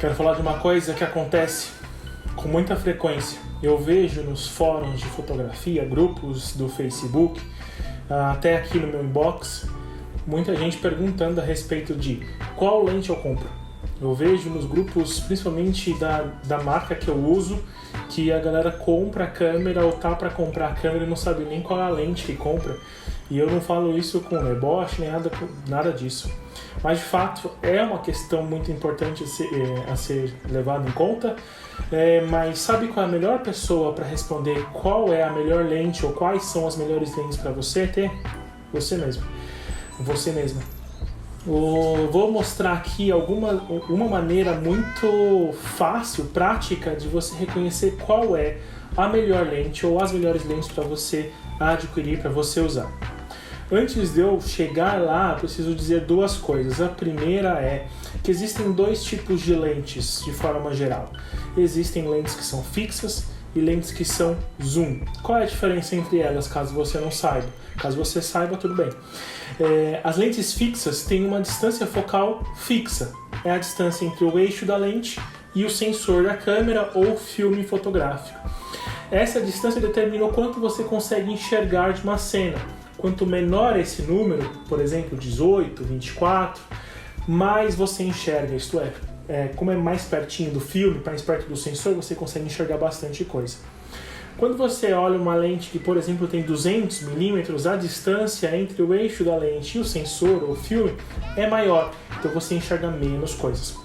Quero falar de uma coisa que acontece com muita frequência. Eu vejo nos fóruns de fotografia, grupos do Facebook, até aqui no meu inbox, muita gente perguntando a respeito de qual lente eu compro. Eu vejo nos grupos, principalmente da marca que eu uso, que a galera compra a câmera ou tá para comprar a câmera e não sabe nem qual é a lente que compra. E eu não falo isso com deboche nem nada disso. Mas de fato é uma questão muito importante a ser levada em conta. Mas sabe qual é a melhor pessoa para responder qual é a melhor lente ou quais são as melhores lentes para você ter? Você mesmo. Você mesma. Vou mostrar aqui uma maneira muito fácil, prática, de você reconhecer qual é a melhor lente ou as melhores lentes para você adquirir, para você usar. Antes de eu chegar lá, preciso dizer duas coisas. A primeira é que existem dois tipos de lentes de forma geral. Existem lentes que são fixas e lentes que são zoom. Qual é a diferença entre elas, caso você não saiba? Caso você saiba, tudo bem. As lentes fixas têm uma distância focal fixa. É a distância entre o eixo da lente e o sensor da câmera ou filme fotográfico. Essa distância determina o quanto você consegue enxergar de uma cena. Quanto menor esse número, por exemplo, 18, 24, mais você enxerga, isto é, como é mais pertinho do filme, mais perto do sensor, você consegue enxergar bastante coisa. Quando você olha uma lente que, por exemplo, tem 200 milímetros, a distância entre o eixo da lente e o sensor ou filme é maior, então você enxerga menos coisas.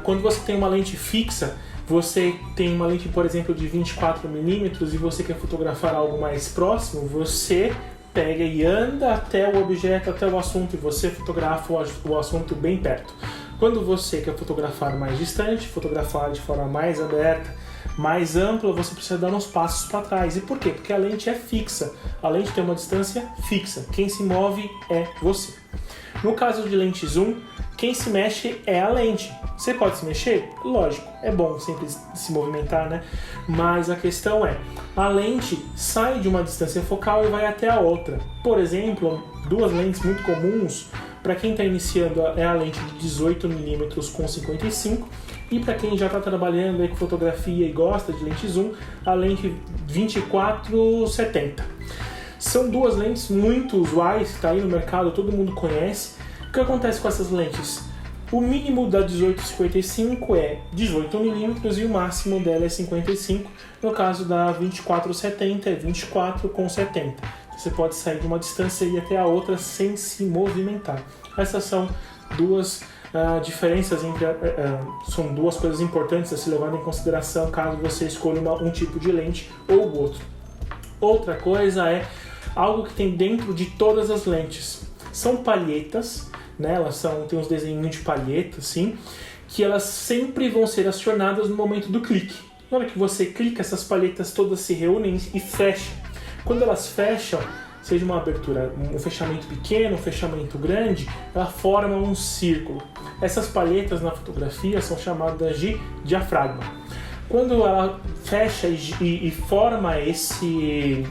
Quando você tem uma lente fixa, você tem uma lente, por exemplo, de 24 milímetros e você quer fotografar algo mais próximo, você pega e anda até o objeto, até o assunto, e você fotografa o assunto bem perto. Quando você quer fotografar mais distante, fotografar de forma mais aberta, mais ampla, você precisa dar uns passos para trás. E por quê? Porque a lente é fixa. A lente tem uma distância fixa. Quem se move é você. No caso de lente zoom, quem se mexe é a lente. Você pode se mexer? Lógico, é bom sempre se movimentar, né? Mas a questão é, a lente sai de uma distância focal e vai até a outra. Por exemplo, duas lentes muito comuns, para quem está iniciando, é a lente de 18mm com 55, e para quem já está trabalhando aí com fotografia e gosta de lente zoom, a lente 24-70. São duas lentes muito usuais, está aí no mercado, todo mundo conhece. O que acontece com essas lentes? O mínimo da 18-55 é 18mm e o máximo dela é 55. No caso da 24-70 é 24/70. Você pode sair de uma distância e ir até a outra sem se movimentar. Essas são duas diferenças são duas coisas importantes a se levar em consideração caso você escolha um tipo de lente ou o outro. Outra coisa é algo que tem dentro de todas as lentes. São palhetas, né? Elas tem uns desenhos de palheta, assim, que elas sempre vão ser acionadas no momento do clique. Na hora que você clica, essas palhetas todas se reúnem e fecham. Quando elas fecham, seja uma abertura, um fechamento pequeno, um fechamento grande, ela forma um círculo. Essas palhetas na fotografia são chamadas de diafragma. Quando ela fecha e forma esse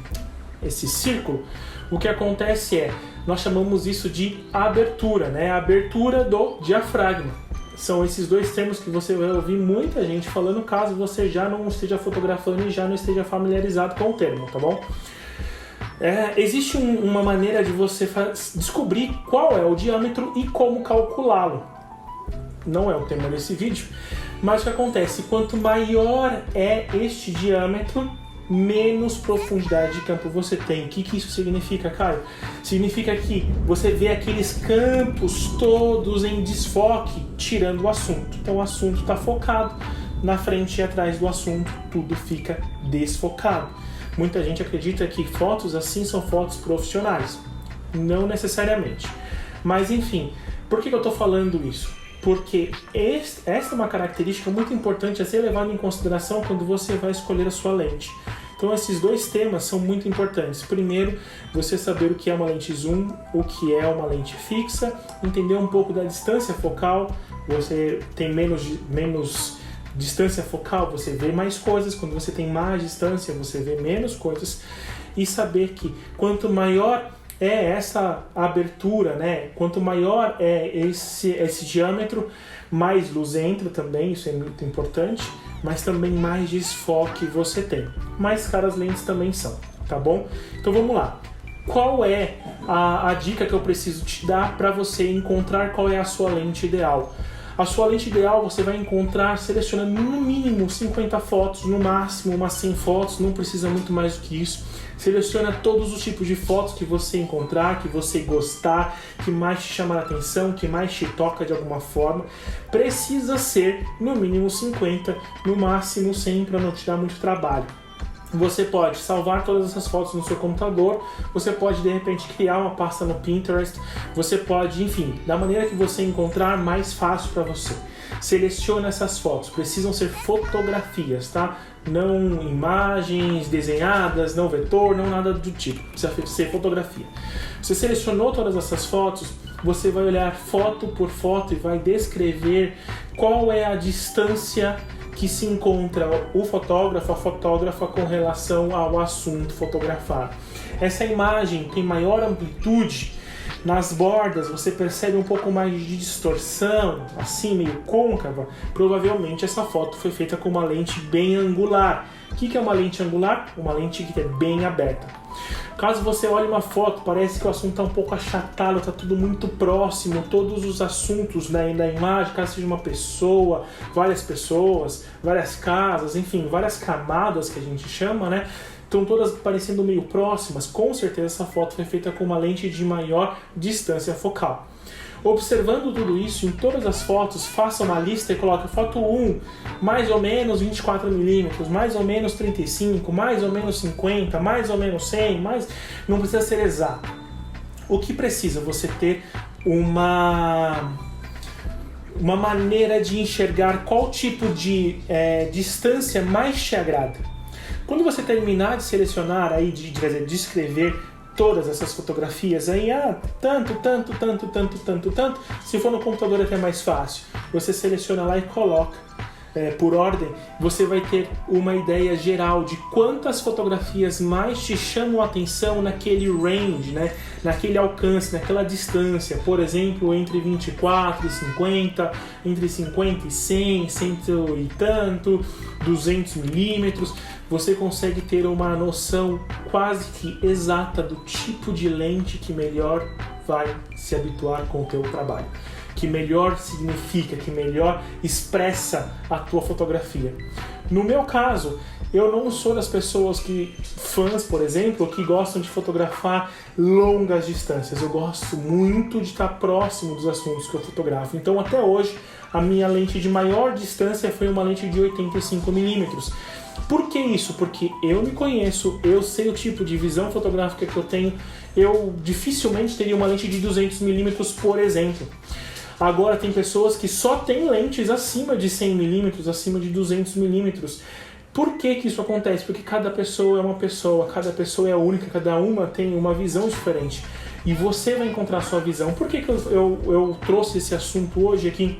círculo, o que acontece é, nós chamamos isso de abertura, né? A abertura do diafragma. São esses dois termos que você vai ouvir muita gente falando, caso você já não esteja fotografando e já não esteja familiarizado com o termo, tá bom? Existe uma maneira de você descobrir qual é o diâmetro e como calculá-lo. Não é o tema desse vídeo, mas o que acontece? Quanto maior é este diâmetro, menos profundidade de campo você tem. O que isso significa, Caio? Significa que você vê aqueles campos todos em desfoque, tirando o assunto. Então o assunto está focado, na frente e atrás do assunto tudo fica desfocado. Muita gente acredita que fotos assim são fotos profissionais. Não necessariamente. Mas enfim, por que eu estou falando isso? Porque esta é uma característica muito importante a ser levada em consideração quando você vai escolher a sua lente. Então esses dois temas são muito importantes. Primeiro, você saber o que é uma lente zoom, o que é uma lente fixa, entender um pouco da distância focal. Você tem menos distância focal, você vê mais coisas. Quando você tem mais distância, você vê menos coisas. E saber que quanto maior é essa abertura, né? Quanto maior é esse diâmetro, mais luz entra também, isso é muito importante, mas também mais desfoque você tem. Mais caras lentes também são, tá bom? Então vamos lá. Qual é a dica que eu preciso te dar para você encontrar qual é a sua lente ideal? A sua lente ideal você vai encontrar selecionando no mínimo 50 fotos, no máximo umas 100 fotos, não precisa muito mais do que isso. Seleciona todos os tipos de fotos que você encontrar, que você gostar, que mais te chamar a atenção, que mais te toca de alguma forma. Precisa ser no mínimo 50, no máximo 100 para não te dar muito trabalho. Você pode salvar todas essas fotos no seu computador, você pode de repente criar uma pasta no Pinterest, você pode, enfim, da maneira que você encontrar mais fácil para você. Selecione essas fotos, precisam ser fotografias, tá? Não imagens desenhadas, não vetor, não nada do tipo, precisa ser fotografia. Você selecionou todas essas fotos, você vai olhar foto por foto e vai descrever qual é a distância que se encontra o fotógrafo, a fotógrafa com relação ao assunto fotografado. Essa imagem tem maior amplitude, nas bordas você percebe um pouco mais de distorção, assim meio côncava, provavelmente essa foto foi feita com uma lente bem angular. O que é uma lente angular? Uma lente que é bem aberta. Caso você olhe uma foto, parece que o assunto está um pouco achatado, está tudo muito próximo, todos os assuntos na imagem, caso seja uma pessoa, várias casas, enfim, várias camadas que a gente chama, né? Estão todas parecendo meio próximas. Com certeza essa foto foi feita com uma lente de maior distância focal. Observando tudo isso, em todas as fotos, faça uma lista e coloque foto 1, mais ou menos 24mm, mais ou menos 35, mais ou menos 50, mais ou menos 100, não precisa ser exato. O que precisa? Você ter uma maneira de enxergar qual tipo de distância mais te agrada. Quando você terminar de selecionar, aí, de descrever todas essas fotografias aí, tanto, se for no computador é até mais fácil, você seleciona lá e coloca por ordem, você vai ter uma ideia geral de quantas fotografias mais te chamam a atenção naquele range, né? Naquele alcance, naquela distância, por exemplo, entre 24 e 50, entre 50 e 100, 100 e tanto, 200 milímetros. Você consegue ter uma noção quase que exata do tipo de lente que melhor vai se habituar com o teu trabalho, que melhor significa, que melhor expressa a tua fotografia. No meu caso, eu não sou das pessoas fãs, por exemplo, que gostam de fotografar longas distâncias. Eu gosto muito de estar próximo dos assuntos que eu fotografo. Então, até hoje, a minha lente de maior distância foi uma lente de 85mm. Por que isso? Porque eu me conheço, eu sei o tipo de visão fotográfica que eu tenho. Eu dificilmente teria uma lente de 200mm, por exemplo. Agora, tem pessoas que só têm lentes acima de 100mm, acima de 200mm. Por que isso acontece? Porque cada pessoa é uma pessoa, cada pessoa é única, cada uma tem uma visão diferente. E você vai encontrar a sua visão. Por que eu trouxe esse assunto hoje aqui?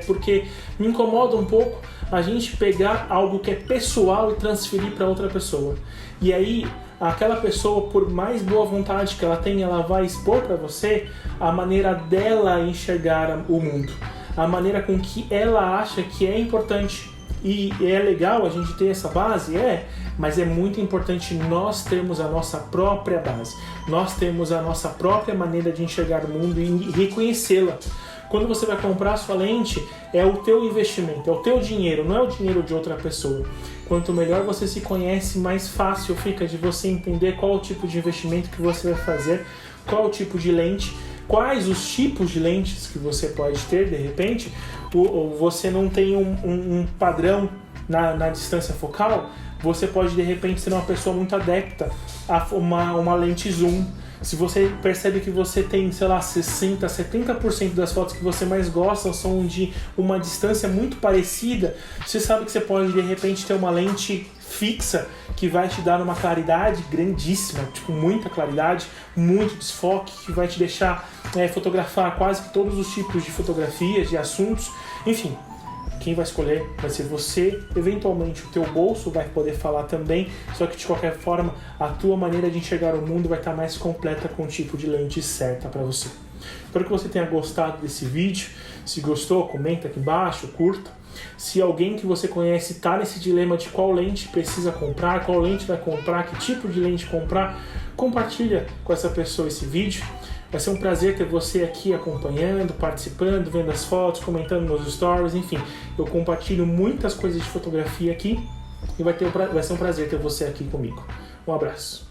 Porque me incomoda um pouco a gente pegar algo que é pessoal e transferir para outra pessoa. E aí, aquela pessoa, por mais boa vontade que ela tenha, ela vai expor para você a maneira dela enxergar o mundo, a maneira com que ela acha que é importante. E é legal a gente ter essa base, mas é muito importante nós termos a nossa própria base, nós temos a nossa própria maneira de enxergar o mundo e reconhecê-la. Quando você vai comprar a sua lente, é o teu investimento, é o teu dinheiro, não é o dinheiro de outra pessoa. Quanto melhor você se conhece, mais fácil fica de você entender qual o tipo de investimento que você vai fazer, qual o tipo de lente, quais os tipos de lentes que você pode ter, de repente. Você não tem um padrão na distância focal, você pode de repente ser uma pessoa muito adepta a uma lente zoom. Se você percebe que você tem, 60%, 70% das fotos que você mais gosta são de uma distância muito parecida, você sabe que você pode de repente ter uma lente fixa que vai te dar uma claridade grandíssima, muita claridade, muito desfoque, que vai te deixar fotografar quase que todos os tipos de fotografias, de assuntos, enfim. Quem vai escolher vai ser você, eventualmente o teu bolso vai poder falar também, só que de qualquer forma a tua maneira de enxergar o mundo vai estar mais completa com o tipo de lente certa para você. Espero que você tenha gostado desse vídeo. Se gostou, comenta aqui embaixo, curta. Se alguém que você conhece está nesse dilema de qual lente precisa comprar, qual lente vai comprar, que tipo de lente comprar, compartilha com essa pessoa esse vídeo. Vai ser um prazer ter você aqui acompanhando, participando, vendo as fotos, comentando nos stories, enfim. Eu compartilho muitas coisas de fotografia aqui e vai ser um prazer ter você aqui comigo. Um abraço.